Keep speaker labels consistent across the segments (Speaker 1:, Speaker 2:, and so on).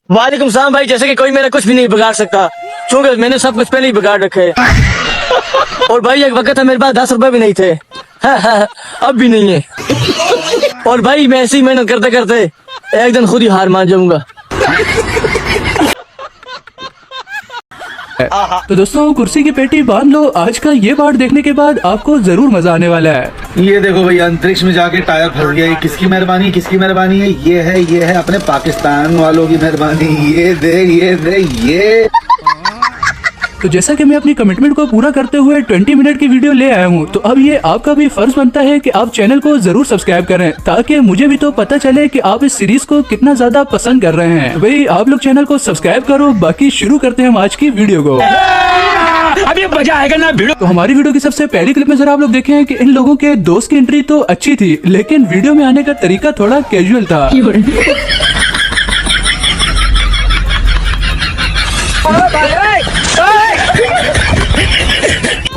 Speaker 1: वालेकुम सलाम भाई। जैसे कि कोई मेरा कुछ भी नहीं बिगाड़ सकता, क्योंकि मैंने सब कुछ पहले ही बिगाड़ रखे है। और भाई एक वक्त था मेरे पास 10 रुपए भी नहीं थे। अब भी नहीं है। और भाई मैं ऐसी मेहनत करते करते एक दिन खुद ही हार मान जाऊंगा।
Speaker 2: तो दोस्तों कुर्सी की पेटी बांध लो, आज का ये पार्ट देखने के बाद आपको जरूर मजा आने वाला है।
Speaker 3: ये देखो भैया, अंतरिक्ष में जाके टायर फंस गया। ये किसकी मेहरबानी है? ये है अपने पाकिस्तान वालों की मेहरबानी। ये देख ये।
Speaker 2: तो जैसा कि मैं अपनी कमिटमेंट को पूरा करते हुए 20 मिनट की वीडियो ले आया हूँ, तो अब ये आपका भी फर्ज बनता है कि आप चैनल को जरूर सब्सक्राइब करें, ताकि मुझे भी तो पता चले कि आप इस सीरीज को कितना ज्यादा पसंद कर रहे हैं। भाई आप लोग चैनल को सब्सक्राइब करो। बाकी शुरू करते हैं हम आज की वीडियो को।
Speaker 1: अभी मजा आएगा ना वीडियो।
Speaker 2: तो हमारी वीडियो की सबसे पहली क्लिप में जरा आप लोग देखें कि इन लोगों के दोस्त की एंट्री तो अच्छी थी, लेकिन वीडियो में आने का तरीका थोड़ा कैजुअल था।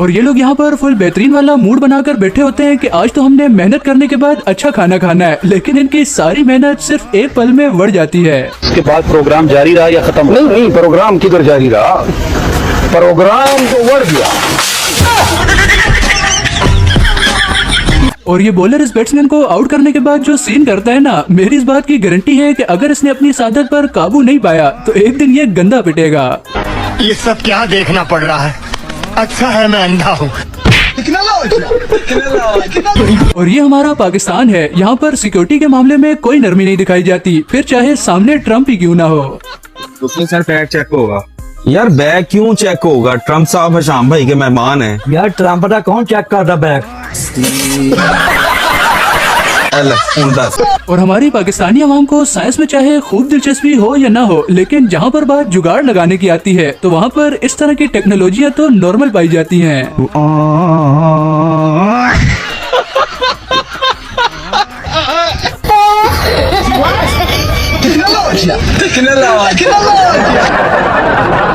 Speaker 2: और ये लोग यहाँ पर फुल बेहतरीन वाला मूड बनाकर बैठे होते हैं कि आज तो हमने मेहनत करने के बाद अच्छा खाना खाना है, लेकिन इनकी सारी मेहनत सिर्फ एक पल में बढ़ जाती है।
Speaker 4: इसके बाद प्रोग्राम जारी रहा या खत्म? नहीं, प्रोग्राम किधर जारी रहा, प्रोग्राम तो बढ़ गया।
Speaker 2: और ये बॉलर इस बैट्समैन को आउट करने के बाद जो सीन करता है ना, मेरी इस बात की गारंटी है कि अगर इसने अपनी सादत पर काबू नहीं पाया तो एक दिन ये गंदा पिटेगा।
Speaker 5: ये सब क्या देखना पड़ रहा है? अच्छा है मैं अंधा हूँ।
Speaker 2: और ये हमारा पाकिस्तान है, यहाँ पर सिक्योरिटी के मामले में कोई नरमी नहीं दिखाई जाती, फिर चाहे सामने ट्रम्प ही क्यों ना हो।
Speaker 6: उसमें सर बैग चेक होगा। यार बैग क्यों चेक होगा? ट्रम्प साहब शाम भाई के मेहमान हैं।
Speaker 1: यार ट्रम्प का कौन चेक करता बैग?
Speaker 2: और हमारी पाकिस्तानी अवाम को साइंस में चाहे खूब दिलचस्पी हो या ना हो, लेकिन जहाँ पर बात जुगाड़ लगाने की आती है तो वहाँ पर इस तरह की टेक्नोलॉजियाँ तो नॉर्मल पाई जाती हैं।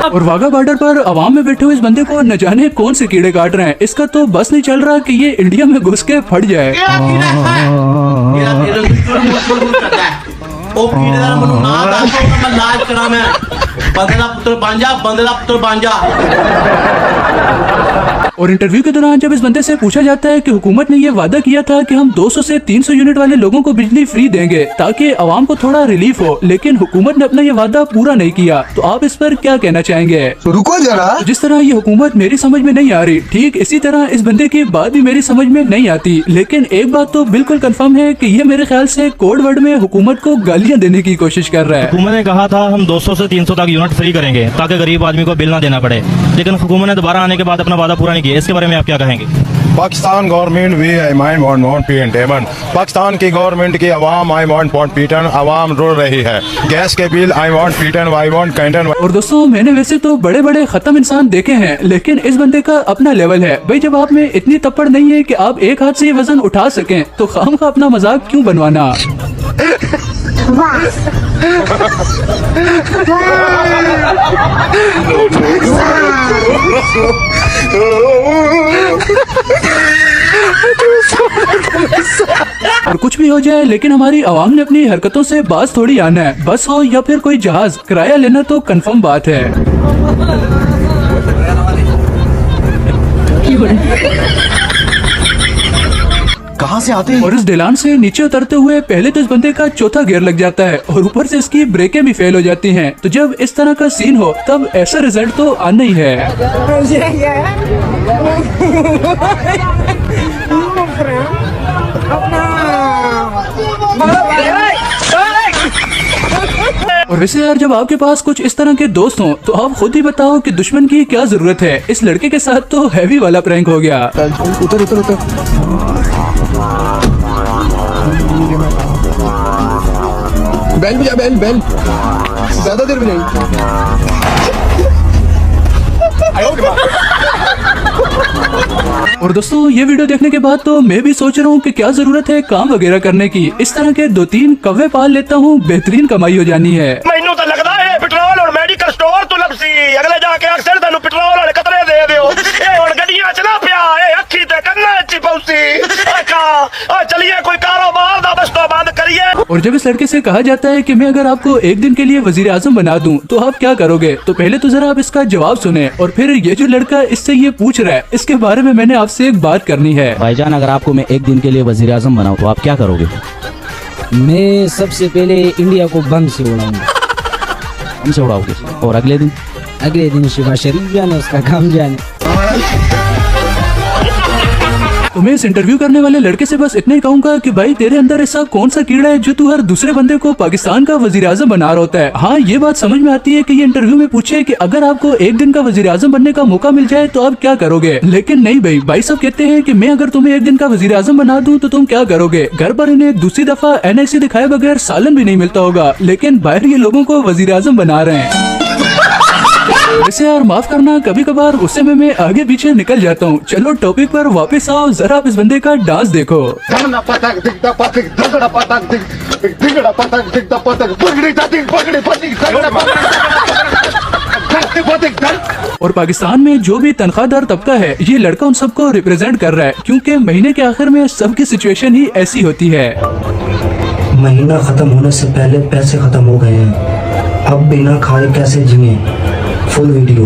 Speaker 2: और वाघा बॉर्डर पर अवाम में बैठे हुए इस बंदे को न जाने कौन से कीड़े काट रहे हैं। इसका तो बस नहीं चल रहा कि ये इंडिया में घुस के फट जाए। और इंटरव्यू के दौरान जब इस बंदे से पूछा जाता है कि हुकूमत ने ये वादा किया था कि हम 200 से 300 यूनिट वाले लोगों को बिजली फ्री देंगे ताकि आवाम को थोड़ा रिलीफ हो, लेकिन हुकूमत ने अपना ये वादा पूरा नहीं किया, तो आप इस पर क्या कहना चाहेंगे?
Speaker 3: रुको जरा,
Speaker 2: जिस तरह ये हुकूमत मेरी समझ में नहीं आ रही, ठीक इसी तरह इस बंदे की बात भी मेरी समझ में नहीं आती। लेकिन एक बात तो बिल्कुल कंफर्म है कि ये मेरे ख्याल से कोड वर्ड में हुकूमत को गालियाँ देने की कोशिश कर रहा है।
Speaker 7: हुकूमत ने कहा था हम 200 से 300 तक यूनिट फ्री करेंगे ताकि गरीब आदमी को बिल ना देना पड़े, लेकिन हुकूमत ने दोबारा आने के बाद अपना वादा पूरा नहीं किया। इसके बारे में आप क्या कहेंगे?
Speaker 5: पाकिस्तान गवर्नमेंट भी आई वांट पीएन पाकिस्तान की गवर्नमेंट की आवाम आई वांट पीटन, आवाम रो रही है। गैस के bill I want Peyton, I want Canton.
Speaker 2: और दोस्तों मैंने वैसे तो बड़े बड़े खत्म इंसान देखे हैं, लेकिन इस बंदे का अपना लेवल है। भाई जब आप में इतनी तप्पड़ नहीं है कि आप एक हाथ से ये वजन उठा सकें, तो खाम का अपना मजाक क्यों बनवाना? और कुछ भी हो जाए, लेकिन हमारी आवाम ने अपनी हरकतों से बाज थोड़ी आना है। बस हो या फिर कोई जहाज, किराया लेना तो कंफर्म बात है।
Speaker 5: कहाँ से आते हैं?
Speaker 2: और इस ढलान से नीचे उतरते हुए पहले तो इस बंदे का चौथा गियर लग जाता है और ऊपर से इसकी ब्रेकें भी फेल हो जाती हैं। तो जब इस तरह का सीन हो तब ऐसा रिजल्ट तो आना ही है। और वैसे यार जब आपके पास कुछ इस तरह के दोस्त हों तो आप खुद ही बताओ कि दुश्मन की क्या जरूरत है। इस लड़के के साथ तो हैवी वाला प्रैंक हो गया।
Speaker 3: उतर उतर उतर। बेल बजा, बेल ज्यादा देर भी नहीं।
Speaker 2: और दोस्तों ये वीडियो देखने के बाद तो मैं भी सोच रहा हूँ कि क्या जरूरत है काम वगैरह करने की। इस तरह के 2-3 कव्वे पाल लेता हूँ, बेहतरीन कमाई हो जानी है।
Speaker 5: मैनू तो लगता है पेट्रोल और मेडिकल स्टोर तो लपसी अगले जाके अक्सर तेन पेट्रोल और कतरे दे दियो। ये हुण गड्डियां चला पिया, ये अखी ते कन्ना च चलिए कोई कारोबार ना बस तो बंद करिए।
Speaker 2: और जब इस लड़के से कहा जाता है कि मैं अगर आपको एक दिन के लिए वजीर आजम बना दूं तो आप क्या करोगे, तो पहले तो जरा आप इसका जवाब सुने और फिर ये जो लड़का इससे ये पूछ रहा है इसके बारे में मैंने आपसे एक बात करनी है।
Speaker 8: भाईजान, अगर आपको मैं एक दिन के लिए वजीर आजम बनाऊं तो आप क्या करोगे?
Speaker 9: मैं सबसे पहले इंडिया को बम से उड़ाऊंगा।
Speaker 8: बम से उड़ाओगे? और अगले दिन
Speaker 9: शिवा शरीफ जाने, उसका काम जाने।
Speaker 2: तो मैं इस इंटरव्यू करने वाले लड़के से बस इतना ही कहूंगा कि भाई तेरे अंदर ऐसा कौन सा कीड़ा है जो तू हर दूसरे बंदे को पाकिस्तान का वजीर आजम बना रहा होता है। हाँ, ये बात समझ में आती है कि ये इंटरव्यू में पूछे कि अगर आपको एक दिन का वजीर आजम बनने का मौका मिल जाए तो आप क्या करोगे, लेकिन नहीं भाई साहब कहते हैं कि मैं अगर तुम्हें एक दिन का वजीर आजम बना दूं तो तुम क्या करोगे। घर पर इन्हें दूसरी दफा NIC दिखाए बगैर सालन भी नहीं मिलता होगा, लेकिन बाहर ये लोगों को वजीर आजम बना रहे हैं। वैसे यार माफ करना, कभी कभार गुस्से में मैं आगे पीछे निकल जाता हूँ। चलो टॉपिक पर वापस आओ, जरा आप इस बंदे का डांस देखो। और पाकिस्तान में जो भी तनख्वाहदार तबका है ये लड़का उन सबको रिप्रेजेंट कर रहा है, क्योंकि महीने के आखिर में सबकी सिचुएशन ही ऐसी होती है।
Speaker 10: महीना खत्म होने से पहले पैसे खत्म हो गए हैं, अब बिना खाए कैसे जिए। Full video.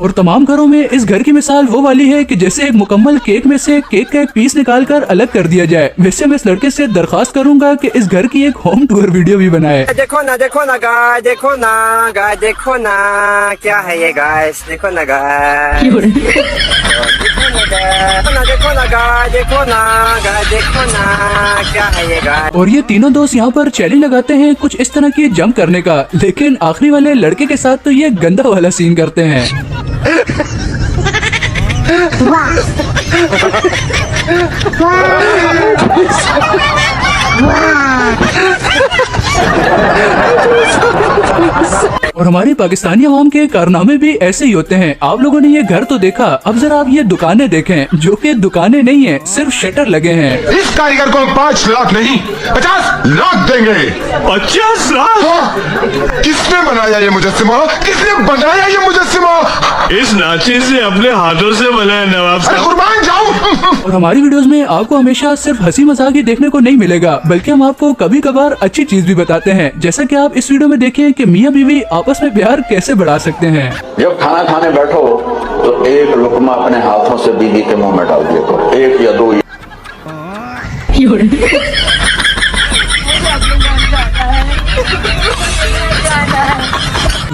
Speaker 2: और तमाम घरों में इस घर की मिसाल वो वाली है कि जैसे एक मुकम्मल केक में से केक का एक पीस निकालकर अलग कर दिया जाए। वैसे मैं इस लड़के से दरखास्त करूंगा कि इस घर की एक होम टूर वीडियो भी बनाए।
Speaker 1: देखो ना गाय, देखो ना क्या है ये गाय, देखो ना गाय, देखो ना क्या है ये गाय। और ये तीनों दोस्त यहाँ पर चैलेंज लगाते हैं कुछ इस तरह की जंप करने का, लेकिन आखिरी वाले लड़के के साथ तो ये गंदा वाला सीन करते हैं। और हमारी पाकिस्तानी अवाम के कारनामे भी ऐसे ही होते हैं। आप लोगों ने ये घर तो देखा, अब जरा आप ये दुकानें देखें, जो कि दुकानें नहीं है, सिर्फ शटर लगे हैं।
Speaker 5: इस कारीगर को 5 लाख नहीं 50 लाख देंगे। 50 लाख? किसने बनाया ये मुजस्सिमा? किसने बनाया ये मुजस्सिमा? इस नाची से अपने हाथों से बनाया नवाब साहब। कुर्बान जाऊं।
Speaker 2: और हमारी वीडियोस में आपको हमेशा सिर्फ हंसी मजाक ही देखने को नहीं मिलेगा, बल्कि हम आपको कभी कभार अच्छी चीज भी बताते हैं। जैसा कि आप इस वीडियो में देखें कि मियाँ बीवी आपस में प्यार कैसे बढ़ा सकते हैं।
Speaker 4: जब खाना खाने बैठो तो एक लुकमा अपने हाथों से बीवी के मुंह में डाल दिया करो, 1 या 2।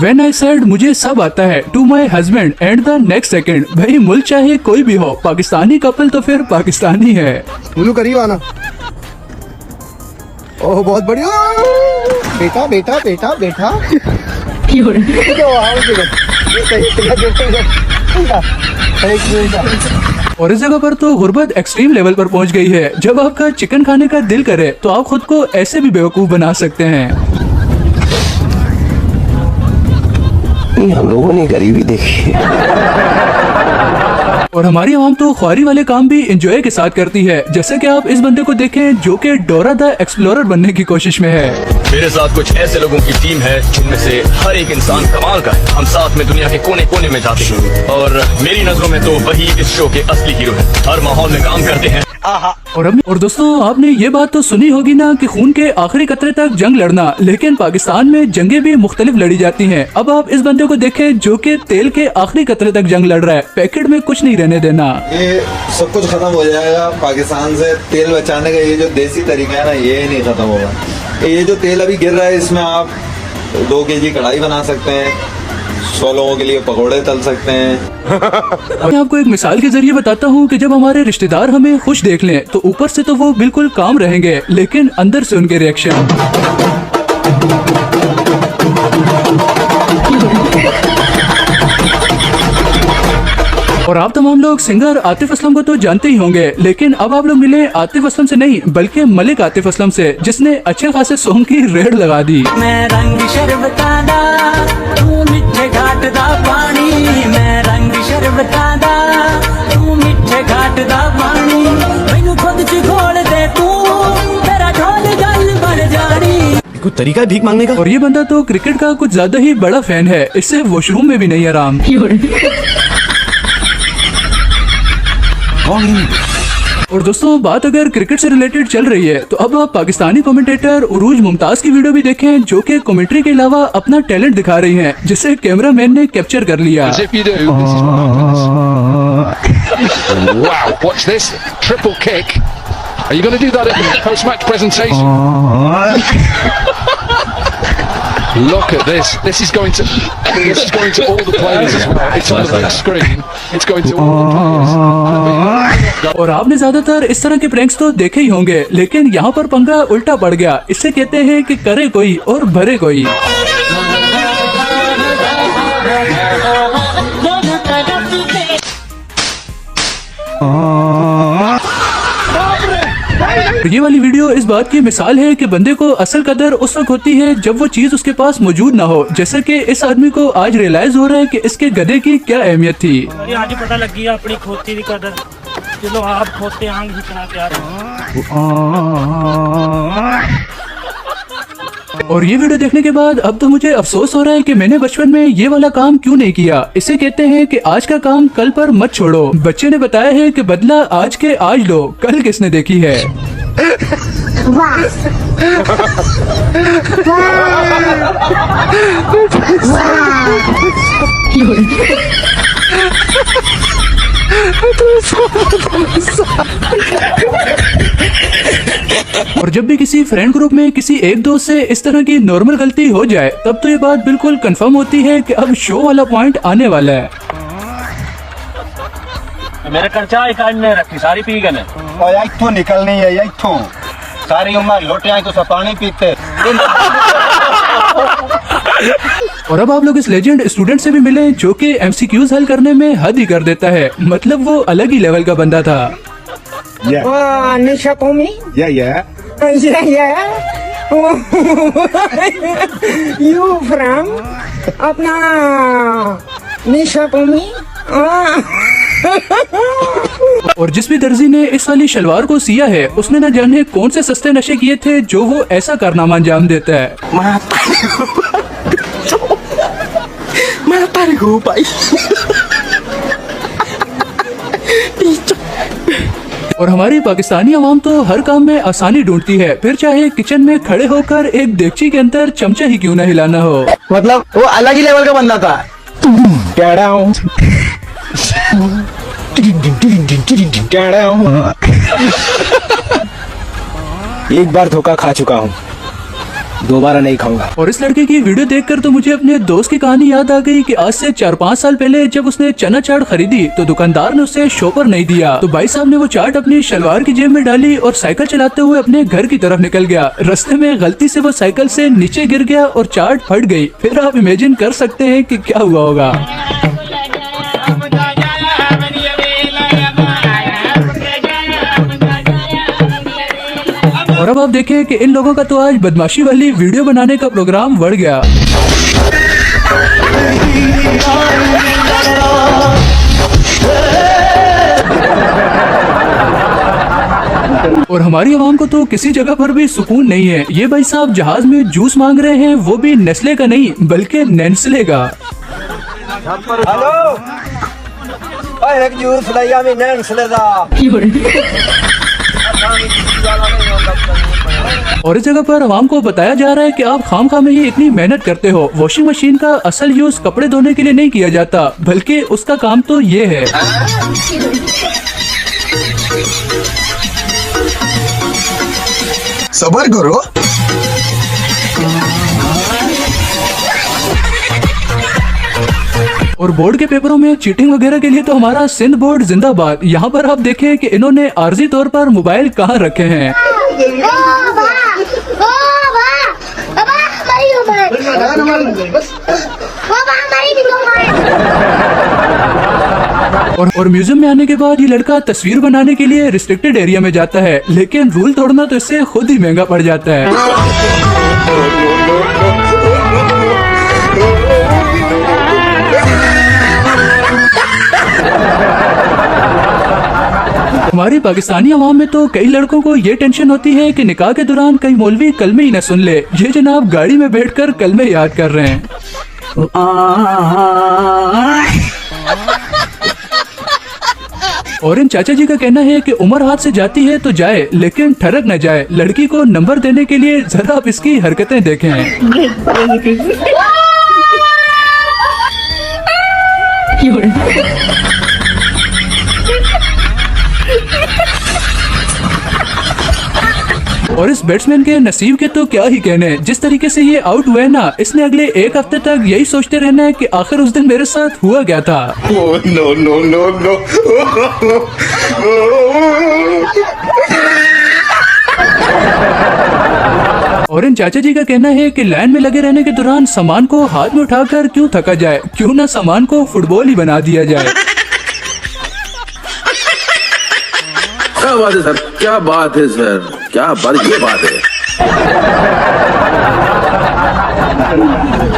Speaker 2: When I said मुझे सब आता है to my husband and the next second, भाई मुल्क चाहे कोई भी हो, पाकिस्तानी कपल तो फिर पाकिस्तानी है।
Speaker 3: बोलो करीब आना। ओह बहुत बढ़िया बेटा बेटा बेटा बेटा।
Speaker 2: और इस जगह पर तो गुर्बत एक्सट्रीम लेवल पर पहुंच गई है। जब आपका चिकन खाने का दिल करे तो आप खुद को ऐसे भी बेवकूफ बना सकते हैं।
Speaker 4: हम लोगों ने गरीबी देखी है।
Speaker 2: और हमारी आवाम तो ख्वारी वाले काम भी एंजॉय के साथ करती है, जैसे कि आप इस बंदे को देखें जो कि डोरा द एक्सप्लोरर बनने की कोशिश में है।
Speaker 11: मेरे साथ कुछ ऐसे लोगों की टीम है जिनमें से हर एक इंसान कमाल का है। हम साथ में दुनिया के कोने कोने में जाते हैं और मेरी नजरों में तो वही इस शो के असली हीरो हैं। हर माहौल में काम करते हैं।
Speaker 2: और दोस्तों आपने ये बात तो सुनी होगी ना कि खून के आखिरी कतरे तक जंग लड़ना, लेकिन पाकिस्तान में जंगें भी मुख्तलिफ लड़ी जाती हैं। अब आप इस बंदे को देखें जो कि तेल के आखिरी कतरे तक जंग लड़ रहा है, पैकेट में कुछ नहीं रहने देना।
Speaker 3: ये सब कुछ खत्म हो जाएगा पाकिस्तान से तेल बचाने का। ये जो देसी तरीका है ना, ये नहीं खत्म होगा। ये जो तेल अभी गिर रहा है, इसमें आप 2 kg कढ़ाई बना सकते हैं, 100 लोगों के लिए पकौड़े तल सकते हैं।
Speaker 2: मैं आपको एक मिसाल के जरिए बताता हूँ कि जब हमारे रिश्तेदार हमें खुश देख लें तो ऊपर से तो वो बिल्कुल काम रहेंगे, लेकिन अंदर से उनके रिएक्शन। और आप तमाम लोग सिंगर आतिफ असलम को तो जानते ही होंगे, लेकिन अब आप लोग मिले आतिफ असलम से नहीं बल्कि मलिक आतिफ असलम से, जिसने अच्छे खासे सॉन्ग की रेड लगा दी।
Speaker 1: मैं रंग शरबता दा, तू मिठे घाट दा पानी, मैं रंग शरबता दा, तू मिठे घाट दा पानी, मैनू खुद च घोल दे तू, तेरा ढोल गल बन जानी।
Speaker 11: कोई तरीका है भीख मांगने का?
Speaker 2: और ये बंदा तो क्रिकेट का कुछ ज्यादा ही बड़ा फैन है, इससे वॉशरूम में भी नहीं आराम। और दोस्तों बात अगर क्रिकेट से रिलेटेड चल रही है तो अब आप पाकिस्तानी कमेंटेटर उरूज मुमताज की वीडियो भी देखें जो कि कमेंट्री के अलावा अपना टैलेंट दिखा रही हैं जिसे कैमरामैन ने कैप्चर कर लिया।
Speaker 4: Wow, watch this. Triple kick. Are you going to do that at the post-match presentation? Look at this. This is going to all the players as well. It's on the big screen. It's going to all the players.
Speaker 2: और आपने ज्यादातर इस तरह के pranks तो देखे ही होंगे, लेकिन यहाँ पर पंगा उल्टा पड़ गया। इससे कहते हैं कि करे कोई और भरे कोई। ये वाली वीडियो इस बात की मिसाल है कि बंदे को असल कदर उस वक्त होती है जब वो चीज उसके पास मौजूद ना हो। जैसे कि इस आदमी को आज रियलाइज हो रहा है कि इसके गधे की क्या अहमियत थी।
Speaker 12: आज पता लगी अपनी खोती की कदर। चलो आप खोते आंग जितना प्यार।
Speaker 2: और ये वीडियो देखने के बाद अब तो मुझे अफसोस हो रहा है कि मैंने बचपन में ये वाला काम क्यों नहीं किया। इसे कहते हैं कि आज का काम कल पर मत छोड़ो। बच्चे ने बताया है कि बदला आज के आज लो, कल किसने देखी है। और जब भी किसी फ्रेंड ग्रुप में किसी एक दोस्त से इस तरह की नॉर्मल गलती हो जाए तब तो ये बात बिल्कुल कंफर्म होती है कि अब शो वाला पॉइंट आने वाला है।
Speaker 12: मेरे कर्चा एक ने रखी सारी पी गए
Speaker 13: और इथों निकलनी है इथों सारी उम्र लोटियां तो सब पानी पीते।
Speaker 2: और अब आप लोग इस लेजेंड स्टूडेंट से भी मिले जो कि एमसीक्यूज हल करने में हद ही कर देता है। मतलब वो अलग ही लेवल का बंदा था।
Speaker 14: निशा कोमी यू फ्रॉम अपना निशा कोमी।
Speaker 2: और जिस भी दर्जी ने इस वाली शलवार को सिया है उसने न जाने कौन से सस्ते नशे किए थे जो वो ऐसा कारनामा अंजाम देता है। और हमारी पाकिस्तानी आवाम तो हर काम में आसानी ढूंढती है, फिर चाहे किचन में खड़े होकर एक देगची के अंदर चमचा ही क्यों न हिलाना हो।
Speaker 1: मतलब वो अलग ही लेवल का बंदा था। कह रहा हूँ एक बार धोखा खा चुका हूँ, दोबारा नहीं खाऊंगा।
Speaker 2: और इस लड़के की वीडियो देखकर तो मुझे अपने दोस्त की कहानी याद आ गई कि आज से 4-5 साल पहले जब उसने चना चाट खरीदी तो दुकानदार ने उसे शॉपर नहीं दिया, तो भाई साहब ने वो चाट अपनी शलवार की जेब में डाली और साइकिल चलाते हुए अपने घर की तरफ निकल गया। रास्ते में गलती से वो साइकिल से नीचे गिर गया और चाट फट गई। फिर आप इमेजिन कर सकते हैं कि क्या हुआ होगा। और अब आप देखें कि इन लोगों का तो आज बदमाशी वाली वीडियो बनाने का प्रोग्राम बढ़ गया। और हमारी आवाम को तो किसी जगह पर भी सुकून नहीं है। ये भाई साहब जहाज में जूस मांग रहे हैं, वो भी नेस्ले का नहीं बल्कि नेस्ले का।
Speaker 13: हेलो एक जूस लिया मैं नेस्ले दा।
Speaker 2: और इस जगह पर आवाम को बताया जा रहा है कि आप खामखा में ही इतनी मेहनत करते हो। वॉशिंग मशीन का असल यूज कपड़े धोने के लिए नहीं किया जाता, बल्कि उसका काम तो ये है।
Speaker 5: सबर करो।
Speaker 2: और बोर्ड के पेपरों में चीटिंग वगैरह के लिए तो हमारा सिंध बोर्ड जिंदाबाद। यहाँ पर आप देखें कि इन्होंने आर्जी तौर पर मोबाइल कहाँ रखे हैं। और म्यूजियम में आने के बाद ये लड़का तस्वीर बनाने के लिए रिस्ट्रिक्टेड एरिया में जाता है, लेकिन रूल तोड़ना तो इससे खुद ही महंगा पड़ जाता है। हमारी पाकिस्तानी अवाम में तो कई लड़कों को ये टेंशन होती है कि निकाह के दौरान कई मौलवी कलमे ही न सुन ले। ये जनाब गाड़ी में बैठकर कलमे याद कर रहे हैं। और इन चाचा जी का कहना है कि उम्र हाथ से जाती है तो जाए, लेकिन ठरक न जाए। लड़की को नंबर देने के लिए जरा आप इसकी हरकतें देखें। और इस बैट्समैन के नसीब के तो क्या ही कहने, जिस तरीके से ये आउट हुए ना, इसने अगले एक हफ्ते तक यही सोचते रहना है कि आखिर उस दिन मेरे साथ हुआ क्या था।
Speaker 5: No no no no.
Speaker 2: और इन चाचा जी का कहना है कि लाइन में लगे रहने के दौरान सामान को हाथ में उठाकर क्यों थका जाए, क्यों ना सामान को फुटबॉल ही बना दिया जाए।
Speaker 6: क्या बात है सर, क्या बात है सर, क्या ये बात है।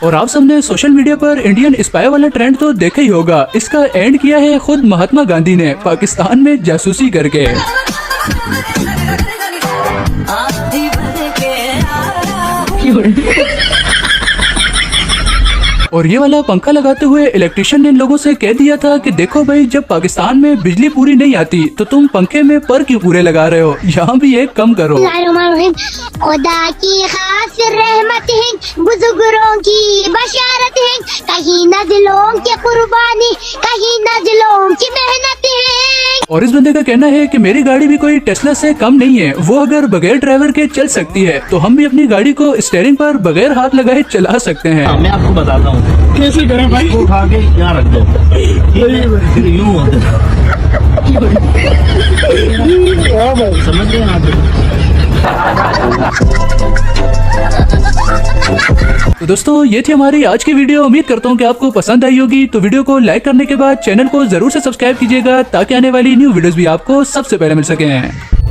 Speaker 2: और आप सबने सोशल मीडिया पर इंडियन स्पाई वाला ट्रेंड तो देखा ही होगा। इसका एंड किया है खुद महात्मा गांधी ने पाकिस्तान में जासूसी करके। और ये वाला पंखा लगाते हुए इलेक्ट्रिशियन ने इन लोगों से कह दिया था कि देखो भाई, जब पाकिस्तान में बिजली पूरी नहीं आती तो तुम पंखे में पर क्यों पूरे लगा रहे हो, यहाँ भी एक कम करो।
Speaker 15: खुदा की खास रहमत है, बुजुर्गों की बशारत है, कहीं नज़लों की कुर्बानी, कहीं नज़लों की मेहनत है।
Speaker 2: और इस बंदे का कहना है कि मेरी गाड़ी भी कोई टेस्ला से कम नहीं है, वो अगर बगैर ड्राइवर के चल सकती है तो हम भी अपनी गाड़ी को स्टीयरिंग पर बगैर हाथ लगाए चला सकते हैं।
Speaker 7: मैं आपको बताता हूँ
Speaker 12: कैसे करें भाई?
Speaker 7: उठा के यहाँ रख दो, फिर यूं होता है, समझ गए आप?
Speaker 2: तो दोस्तों, ये थी हमारी आज की वीडियो। उम्मीद करता हूँ कि आपको पसंद आई होगी। तो वीडियो को लाइक करने के बाद चैनल को जरूर से सब्सक्राइब कीजिएगा ताकि आने वाली न्यू वीडियोस भी आपको सबसे पहले मिल सकें।